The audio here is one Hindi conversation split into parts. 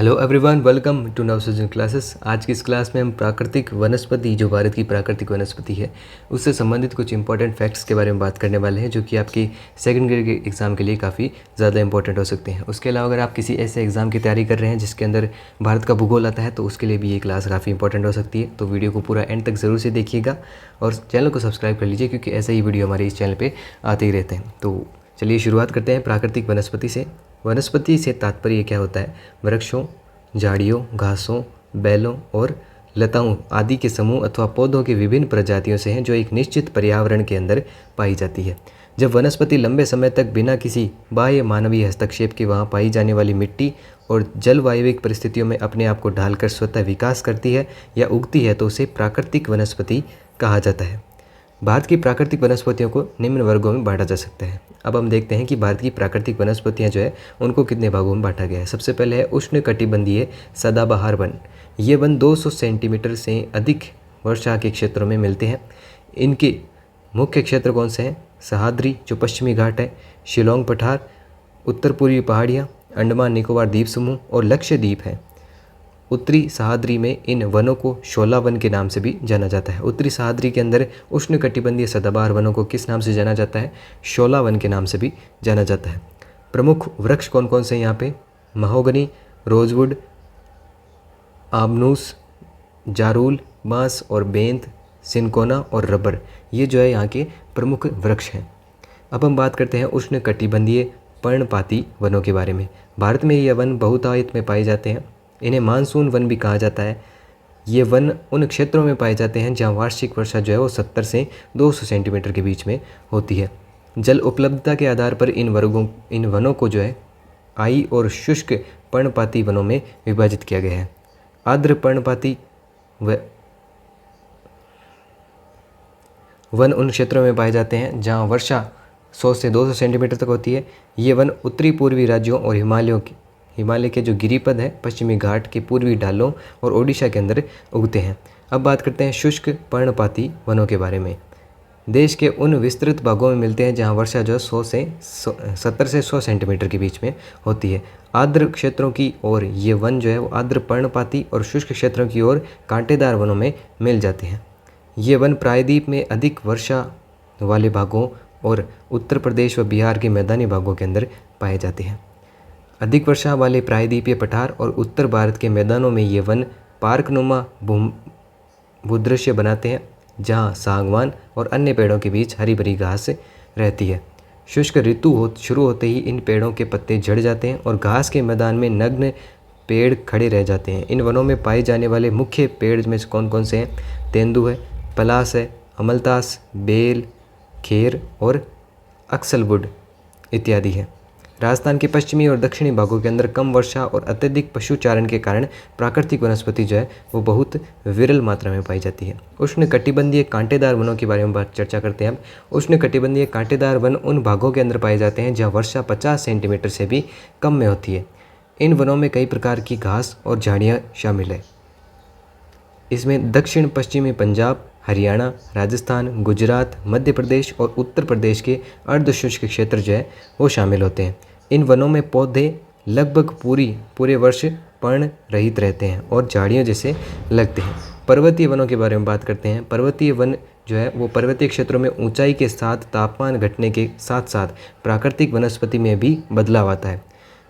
Hello everyone, welcome to Navsrijan classes. आज की इस क्लास में हम प्राकृतिक वनस्पति, जो भारत की प्राकृतिक वनस्पति है, उससे संबंधित कुछ इंपॉर्टेंट फैक्ट्स के बारे में बात करने वाले हैं, जो कि आपकी सेकंड ग्रेड के एग्ज़ाम के लिए काफ़ी ज़्यादा इंपॉर्टेंट हो सकते हैं। उसके अलावा अगर आप किसी ऐसे एग्ज़ाम की तैयारी कर रहे हैं जिसके अंदर भारत का भूगोल आता है, तो उसके लिए भी ये क्लास काफ़ी इंपॉर्टेंट हो सकती है। तो वीडियो को पूरा एंड तक ज़रूर से देखिएगा और चैनल को सब्सक्राइब कर लीजिए, क्योंकि ऐसे ही वीडियो हमारे इस चैनल पर आते ही रहते हैं। तो चलिए शुरुआत करते हैं प्राकृतिक वनस्पति से। वनस्पति से तात्पर्य क्या होता है? वृक्षों, झाड़ियों, घासों, बेलों और लताओं आदि के समूह अथवा पौधों की विभिन्न प्रजातियों से हैं, जो एक निश्चित पर्यावरण के अंदर पाई जाती है। जब वनस्पति लंबे समय तक बिना किसी बाह्य मानवीय हस्तक्षेप के वहाँ पाई जाने वाली मिट्टी और जलवायविक परिस्थितियों में अपने आप को ढालकर स्वतः विकास करती है या उगती है, तो उसे प्राकृतिक वनस्पति कहा जाता है। भारत की प्राकृतिक वनस्पतियों को निम्न वर्गों में बांटा जा सकता है। अब हम देखते हैं कि भारत की प्राकृतिक वनस्पतियां जो है उनको कितने भागों में बांटा गया है। सबसे पहले है उष्णकटिबंधीय सदाबहार वन। ये वन 200 सेंटीमीटर से अधिक वर्षा के क्षेत्रों में मिलते हैं। इनके मुख्य क्षेत्र कौन से हैं? सह्याद्री, जो पश्चिमी घाट है, शिलोंग पठार, उत्तर पूर्वी पहाड़ियाँ, अंडमान निकोबार द्वीप समूह और लक्षद्वीप है। उत्तरी सह्याद्री में इन वनों को शोला वन के नाम से भी जाना जाता है। उत्तरी सह्याद्री के अंदर उष्णकटिबंधीय सदाबहार वनों को किस नाम से जाना जाता है? शोला वन के नाम से भी जाना जाता है। प्रमुख वृक्ष कौन कौन से हैं यहाँ पे? महोगनी, रोजवुड, आमनूस, जारूल, बांस और बेंत, सिनकोना और रबर, ये जो है यहाँ के प्रमुख वृक्ष हैं। अब हम बात करते हैं उष्णकटिबंधीय पर्णपाती वनों के बारे में। भारत में ये वन बहुतायत में पाए जाते हैं। इन्हें मानसून वन भी कहा जाता है। ये वन उन क्षेत्रों में पाए जाते हैं जहाँ वार्षिक वर्षा जो है वो 70 से 200 सेंटीमीटर के बीच में होती है। जल उपलब्धता के आधार पर इन वनों को जो है आई और शुष्क पर्णपाती वनों में विभाजित किया गया है। आर्द्र पर्णपाती वन उन क्षेत्रों में पाए जाते हैं जहाँ वर्षा 100 से 200 सेंटीमीटर तक होती है। ये वन उत्तरी पूर्वी राज्यों और हिमालय के जो गिरिपद है, पश्चिमी घाट के पूर्वी ढालों और ओडिशा के अंदर उगते हैं। अब बात करते हैं शुष्क पर्णपाती वनों के बारे में। देश के उन विस्तृत भागों में मिलते हैं जहां वर्षा जो 70 से 100 सेंटीमीटर के बीच में होती है। आर्द्र क्षेत्रों की ओर ये वन जो है वो आर्द्र पर्णपाती और शुष्क क्षेत्रों की ओर कांटेदार वनों में मिल जाते हैं। ये वन प्रायद्वीप में अधिक वर्षा वाले भागों और उत्तर प्रदेश व बिहार के मैदानी भागों के अंदर पाए जाते हैं। अधिक वर्षा वाले प्रायद्वीपीय पठार और उत्तर भारत के मैदानों में ये वन पार्कनुमा भूदृश्य बनाते हैं, जहाँ सागवान और अन्य पेड़ों के बीच हरी भरी घास रहती है। शुष्क ऋतु शुरू होते ही इन पेड़ों के पत्ते झड़ जाते हैं और घास के मैदान में नग्न पेड़ खड़े रह जाते हैं। इन वनों में पाए जाने वाले मुख्य पेड़ में कौन कौन से हैं? तेंदू है, पलास है, अमलतास, बेल, खेर और अक्सलवुड इत्यादि है। राजस्थान के पश्चिमी और दक्षिणी भागों के अंदर कम वर्षा और अत्यधिक पशुचारण के कारण प्राकृतिक वनस्पति जो है वो बहुत विरल मात्रा में पाई जाती है। उष्णकटिबंधीय कांटेदार वनों के बारे में चर्चा करते हैं। उष्णकटिबंधीय कांटेदार वन उन भागों के अंदर पाए जाते हैं जहाँ वर्षा 50 सेंटीमीटर से भी कम में होती है। इन वनों में कई प्रकार की घास और झाड़ियाँ शामिल है। इसमें दक्षिण पश्चिमी पंजाब, हरियाणा, राजस्थान, गुजरात, मध्य प्रदेश और उत्तर प्रदेश के अर्धशुष्क क्षेत्र जो है वो शामिल होते हैं। इन वनों में पौधे लगभग पूरे वर्ष पर्ण रहित रहते हैं और झाड़ियों जैसे लगते हैं। पर्वतीय वनों के बारे में बात करते हैं। पर्वतीय वन जो है वो पर्वतीय क्षेत्रों में ऊंचाई के साथ तापमान घटने के साथ साथ प्राकृतिक वनस्पति में भी बदलाव आता है।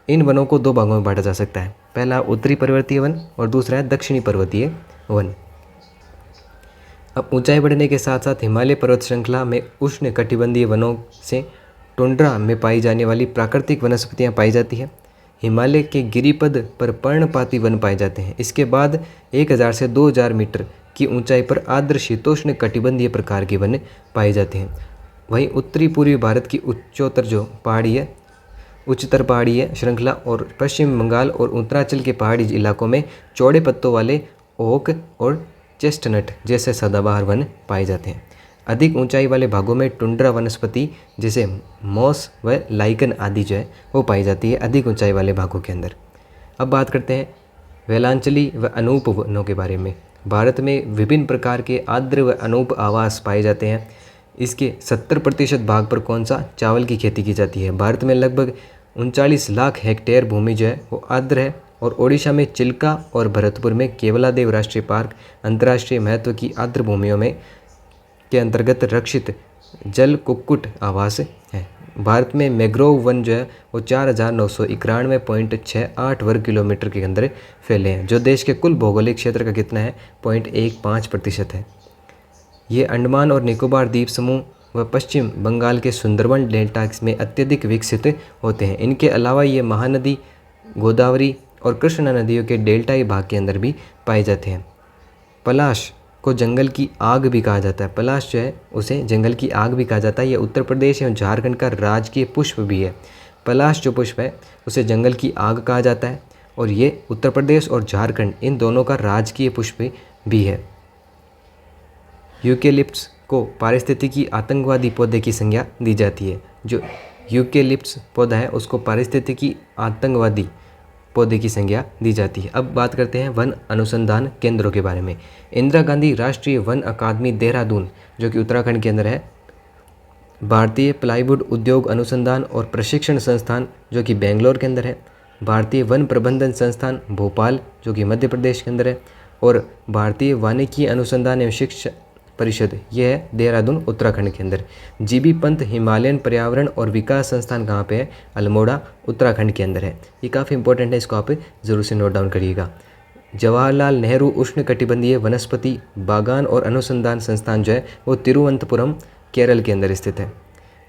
इन वनों को दो भागों में बांटा जा सकता है। पहला उत्तरी पर्वतीय वन और दूसरा है दक्षिणी पर्वतीय वन। अब ऊंचाई बढ़ने के साथ साथ हिमालय पर्वत श्रृंखला में उष्णकटिबंधीय वनों से टुंड्रा में पाई जाने वाली प्राकृतिक वनस्पतियां पाई जाती हैं। हिमालय के गिरिपद पर पर्णपाती वन पाए जाते हैं। इसके बाद 1000 से 2000 मीटर की ऊंचाई पर आर्द्र शीतोष्ण कटिबंधीय प्रकार के वन पाए जाते हैं। वहीं उत्तरी पूर्वी भारत की उच्चतर पहाड़ीय श्रृंखला और पश्चिम बंगाल और उत्तरांचल के पहाड़ी इलाकों में चौड़े पत्तों वाले ओक और चेस्टनट जैसे सदाबहार वन पाए जाते हैं। अधिक ऊंचाई वाले भागों में टुंड्रा वनस्पति जैसे मॉस व लाइकन आदि जो है वो पाई जाती है अधिक ऊंचाई वाले भागों के अंदर। अब बात करते हैं वेलांचली व अनूप वनों के बारे में। भारत में विभिन्न प्रकार के आर्द्र व अनूप आवास पाए जाते हैं। इसके 70% भाग पर कौन सा? चावल की खेती की जाती है। भारत में लगभग 39 लाख हेक्टेयर भूमि जो है वो आर्द्र है और ओडिशा में चिल्का और भरतपुर में केवलादेव राष्ट्रीय पार्क अंतर्राष्ट्रीय महत्व की आर्द्र भूमियों में के अंतर्गत रक्षित जल कुक्कुट आवास है। भारत में मैंग्रोव वन जो है वो 4,991.68 वर्ग किलोमीटर के अंदर फैले हैं, जो देश के कुल भौगोलिक क्षेत्र का कितना है 0.15% है। ये अंडमान और निकोबार द्वीप समूह व पश्चिम बंगाल के सुंदरबन डेल्टा में अत्यधिक विकसित होते हैं। इनके अलावा ये महानदी, गोदावरी और कृष्णा नदियों के डेल्टाई भाग के अंदर भी पाए जाते हैं। पलाश को जंगल की आग भी कहा जाता है। पलाश जो है उसे जंगल की आग भी कहा जाता है। ये उत्तर प्रदेश एवं झारखंड का राजकीय पुष्प भी है। पलाश जो पुष्प है उसे जंगल की आग कहा जाता है और ये उत्तर प्रदेश और झारखंड इन दोनों का राजकीय पुष्प भी है। यूकेलिप्टस को पारिस्थितिकी आतंकवादी पौधे की संज्ञा दी जाती है। जो यूकेलिप्टस पौधा है उसको पारिस्थितिकी आतंकवादी पौधे की संज्ञा दी जाती है। अब बात करते हैं वन अनुसंधान केंद्रों के बारे में। इंदिरा गांधी राष्ट्रीय वन अकादमी देहरादून जो कि उत्तराखंड के अंदर है। भारतीय प्लाईवुड उद्योग अनुसंधान और प्रशिक्षण संस्थान जो कि बेंगलोर के अंदर है। भारतीय वन प्रबंधन संस्थान भोपाल जो कि मध्य प्रदेश के अंदर है। और भारतीय वानिकी अनुसंधान एवं शिक्षा परिषद यह है देहरादून उत्तराखंड के अंदर। जीबी पंत हिमालयन पर्यावरण और विकास संस्थान कहाँ पे है? अल्मोड़ा उत्तराखंड के अंदर है। ये काफ़ी इंपॉर्टेंट है, इसको आप ज़रूर से नोट डाउन करिएगा। जवाहरलाल नेहरू उष्णकटिबंधीय वनस्पति बागान और अनुसंधान संस्थान जो है वो तिरुवनंतपुरम केरल के अंदर स्थित है।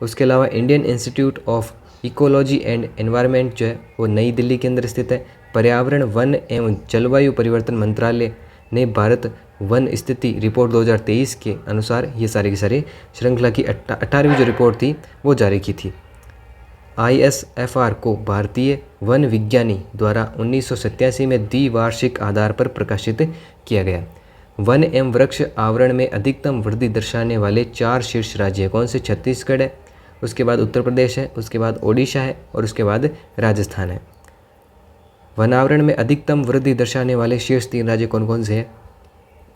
उसके अलावा Indian institute of ecology and environment जो है वो नई दिल्ली के अंदर स्थित है। पर्यावरण, वन एवं जलवायु परिवर्तन मंत्रालय ने भारत वन स्थिति रिपोर्ट 2023 के अनुसार ये सारी की सारी श्रृंखला की 18वीं जो रिपोर्ट थी वो जारी की थी। ISFR को भारतीय वन विज्ञानी द्वारा 1987 में द्विवार्षिक आधार पर प्रकाशित किया गया। वन एवं वृक्ष आवरण में अधिकतम वृद्धि दर्शाने वाले 4 शीर्ष राज्य कौन से? छत्तीसगढ़ है, उसके बाद उत्तर प्रदेश है, उसके बाद ओडिशा है और उसके बाद राजस्थान है। वनावरण में अधिकतम वृद्धि दर्शाने वाले शीर्ष 3 राज्य कौन कौन से हैं?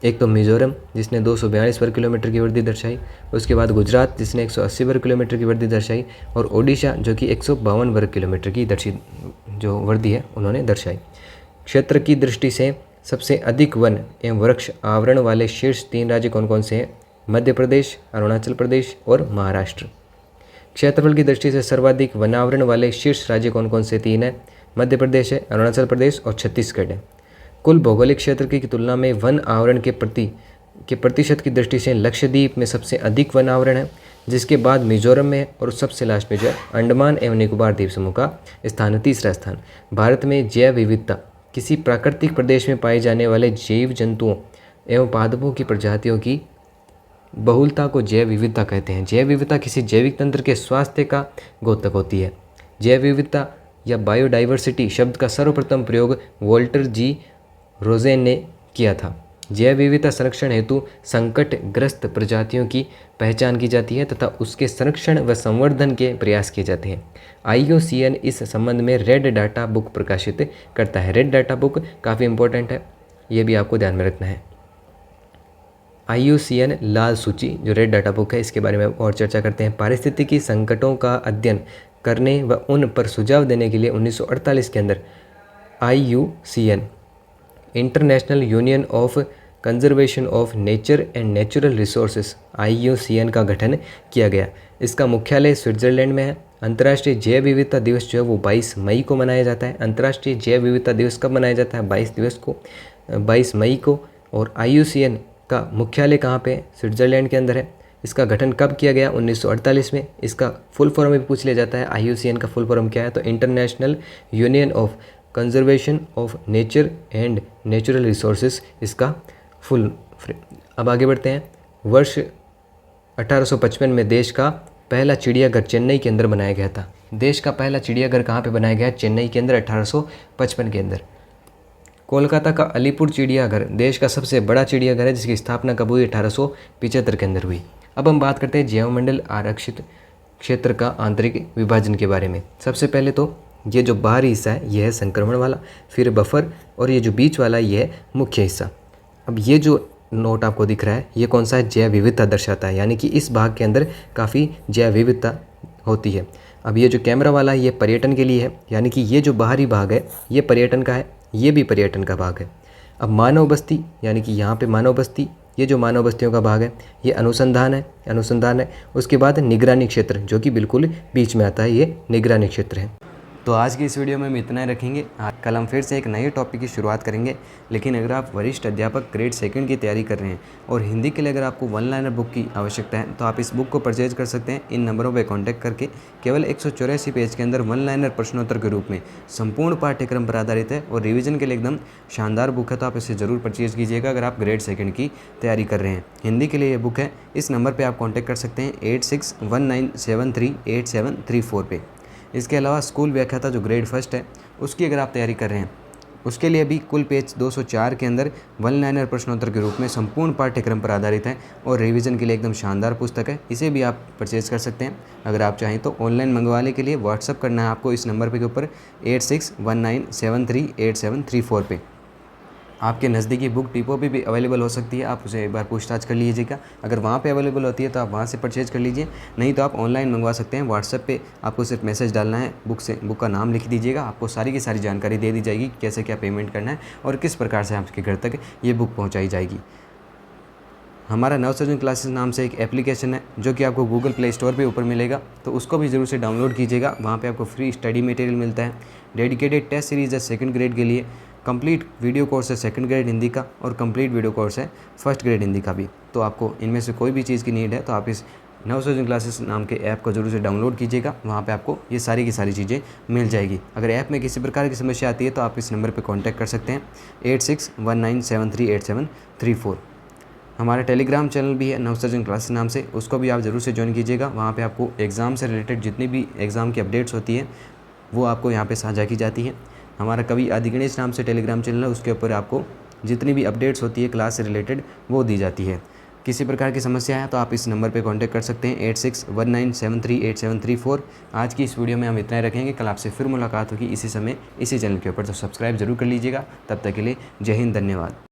एक तो मिजोरम जिसने 242 वर्ग किलोमीटर की वृद्धि दर्शाई, उसके बाद गुजरात जिसने 180 वर्ग किलोमीटर की वृद्धि दर्शाई और ओडिशा जो कि 152 वर्ग किलोमीटर की जो वृद्धि है उन्होंने दर्शाई। क्षेत्र की दृष्टि से सबसे अधिक वन एवं वृक्ष आवरण वाले शीर्ष 3 राज्य कौन कौन से हैं? मध्य प्रदेश, अरुणाचल प्रदेश और महाराष्ट्र। क्षेत्रफल की दृष्टि से सर्वाधिक वनावरण वाले शीर्ष राज्य कौन कौन से 3 हैं? मध्य प्रदेश है, अरुणाचल प्रदेश और छत्तीसगढ़ है। कुल भौगोलिक क्षेत्र की तुलना में वन आवरण के प्रतिशत की दृष्टि से लक्षद्वीप में सबसे अधिक वन आवरण है, जिसके बाद मिजोरम में है और सबसे लास्ट में जो है अंडमान एवं निकोबार द्वीप समूह का स्थान, तीसरा स्थान। भारत में जैव विविधता किसी प्राकृतिक प्रदेश में पाए जाने वाले जैव जंतुओं एवं पादपों की प्रजातियों की बहुलता को जैव विविधता कहते हैं। जैव विविधता किसी जैविक तंत्र के स्वास्थ्य का द्योतक होती है। जैव विविधता या बायोडाइवर्सिटी शब्द का सर्वप्रथम प्रयोग वोल्टर जी रोजेन ने किया था। जैव विविधता संरक्षण हेतु संकटग्रस्त प्रजातियों की पहचान की जाती है तथा उसके संरक्षण व संवर्धन के प्रयास किए जाते हैं। IUCN इस संबंध में रेड डाटा बुक प्रकाशित करता है। रेड डाटा बुक काफ़ी इंपॉर्टेंट है, ये भी आपको ध्यान में रखना है। IUCN लाल सूची जो रेड डाटा बुक है इसके बारे में और चर्चा करते हैं। पारिस्थितिकी संकटों का अध्ययन करने व उन पर सुझाव देने के लिए 1948 के अंदर IUCN international union of conservation of nature and natural resources IUCN का गठन किया गया। इसका मुख्यालय स्विट्जरलैंड में है। अंतर्राष्ट्रीय जैव विविधता दिवस जो है वो 22 मई को मनाया जाता है। अंतर्राष्ट्रीय जैव विविधता दिवस कब मनाया जाता है? 22 मई को। और IUCN का मुख्यालय कहाँ पे है? स्विट्जरलैंड के अंदर है। इसका गठन कब किया गया? 1948 में। इसका फुल फॉर्म भी पूछ लिया जाता है, IUCN का फुल फॉर्म क्या है? तो international union of conservation of nature and natural resources इसका फुल। अब आगे बढ़ते हैं। वर्ष 1855 में देश का पहला चिड़ियाघर चेन्नई के अंदर बनाया गया था। देश का पहला चिड़ियाघर कहाँ पे बनाया गया? चेन्नई के अंदर 1855 के अंदर। कोलकाता का अलीपुर चिड़ियाघर देश का सबसे बड़ा चिड़ियाघर है जिसकी स्थापना कब हुई? 1875 के अंदर हुई। अब हम बात करते हैं जैवमंडल आरक्षित क्षेत्र का आंतरिक विभाजन के बारे में। सबसे पहले तो ये जो बाहरी हिस्सा है ये है संक्रमण वाला, फिर बफर, और ये जो बीच वाला ये है मुख्य हिस्सा। अब ये जो नोट आपको दिख रहा है ये कौन सा है? जैव विविधता दर्शाता है, यानी कि इस भाग के अंदर काफ़ी जैव विविधता होती है। अब ये जो कैमरा वाला है ये पर्यटन के लिए है, यानी कि ये जो बाहरी भाग है ये पर्यटन का है ये भी पर्यटन का भाग है। अब मानव बस्ती, यानी कि यहाँ पे मानव बस्ती, ये जो मानव बस्तियों का भाग है ये अनुसंधान है। उसके बाद निगरानी क्षेत्र, जो कि बिल्कुल बीच में आता है, ये निगरानी क्षेत्र है। तो आज की इस वीडियो में हम इतना ही रखेंगे। कल हम फिर से एक नए टॉपिक की शुरुआत करेंगे। लेकिन अगर आप वरिष्ठ अध्यापक ग्रेड 2 की तैयारी कर रहे हैं और हिंदी के लिए अगर आपको वन लाइनर बुक की आवश्यकता है तो आप इस बुक को परचेज कर सकते हैं इन नंबरों पर कॉन्टैक्ट करके। केवल 184 पेज के अंदर वन लाइनर प्रश्नोत्तर के रूप में संपूर्ण पाठ्यक्रम पर आधारित है और रिविजन के लिए एकदम शानदार बुक है। तो आप इसे ज़रूर परचेज कीजिएगा अगर आप ग्रेड 2 की तैयारी कर रहे हैं। हिंदी के लिए ये बुक है। इस नंबर पर आप कॉन्टैक्ट कर सकते हैं 8619738734 पे। इसके अलावा स्कूल व्याख्याता जो ग्रेड 1 है उसकी अगर आप तैयारी कर रहे हैं उसके लिए भी कुल पेज 204 के अंदर वन लाइनर प्रश्नोत्तर के रूप में संपूर्ण पाठ्यक्रम पर आधारित है और रिवीजन के लिए एकदम शानदार पुस्तक है। इसे भी आप परचेज़ कर सकते हैं अगर आप चाहें तो। ऑनलाइन मंगवाने के लिए व्हाट्सअप करना है आपको इस नंबर के ऊपर 8619738734 पे। आपके नज़दीकी बुक डिपो पे भी अवेलेबल हो सकती है, आप उसे एक बार पूछताछ कर लीजिएगा। अगर वहाँ पे अवेलेबल होती है तो आप वहाँ से परचेज़ कर लीजिए, नहीं तो आप ऑनलाइन मंगवा सकते हैं। व्हाट्सएप पे आपको सिर्फ मैसेज डालना है, बुक का नाम लिख दीजिएगा, आपको सारी की सारी जानकारी दे दी जाएगी, कैसे क्या पेमेंट करना है और किस प्रकार से आपके घर तक ये बुक पहुँचाई जाएगी। हमारा नवसृजन क्लासेस नाम से एक एप्लीकेशन है जो कि आपको गूगल प्ले स्टोर पे ऊपर मिलेगा, तो उसको भी ज़रूर से डाउनलोड कीजिएगा। वहाँ पे आपको फ्री स्टडी मटेरियल मिलता है, डेडिकेटेड टेस्ट सीरीज़ है 2nd ग्रेड के लिए, कंप्लीट वीडियो कोर्स है 2nd ग्रेड हिंदी का और कंप्लीट वीडियो कोर्स है 1st ग्रेड हिंदी का भी। तो आपको इनमें से कोई भी चीज़ की नीड है तो आप इस नवसृजन क्लासेस नाम के ऐप को जरूर से डाउनलोड कीजिएगा। वहाँ पे आपको ये सारी की सारी चीज़ें मिल जाएगी। अगर ऐप में किसी प्रकार की समस्या आती है तो आप इस नंबर पर कॉन्टैक्ट कर सकते हैं 8619738734। हमारा टेलीग्राम चैनल भी है नवसृजन क्लासेस नाम से, उसको भी आप ज़रूर से ज्वाइन कीजिएगा। वहाँ पे आपको एग्ज़ाम से रिलेटेड जितनी भी एग्ज़ाम की अपडेट्स होती हैं वो आपको यहाँ पे साझा की जाती है। हमारा कवि आदि गणेश नाम से टेलीग्राम चैनल है, उसके ऊपर आपको जितनी भी अपडेट्स होती है क्लास से रिलेटेड वो दी जाती है। किसी प्रकार की समस्या है तो आप इस नंबर पर कॉन्टैक्ट कर सकते हैं 8619738734। आज की इस वीडियो में हम इतना ही रखेंगे। कल आपसे फिर मुलाकात होगी इसी समय इसी चैनल के ऊपर, तो सब्सक्राइब जरूर कर लीजिएगा। तब तक के लिए जय हिंद, धन्यवाद।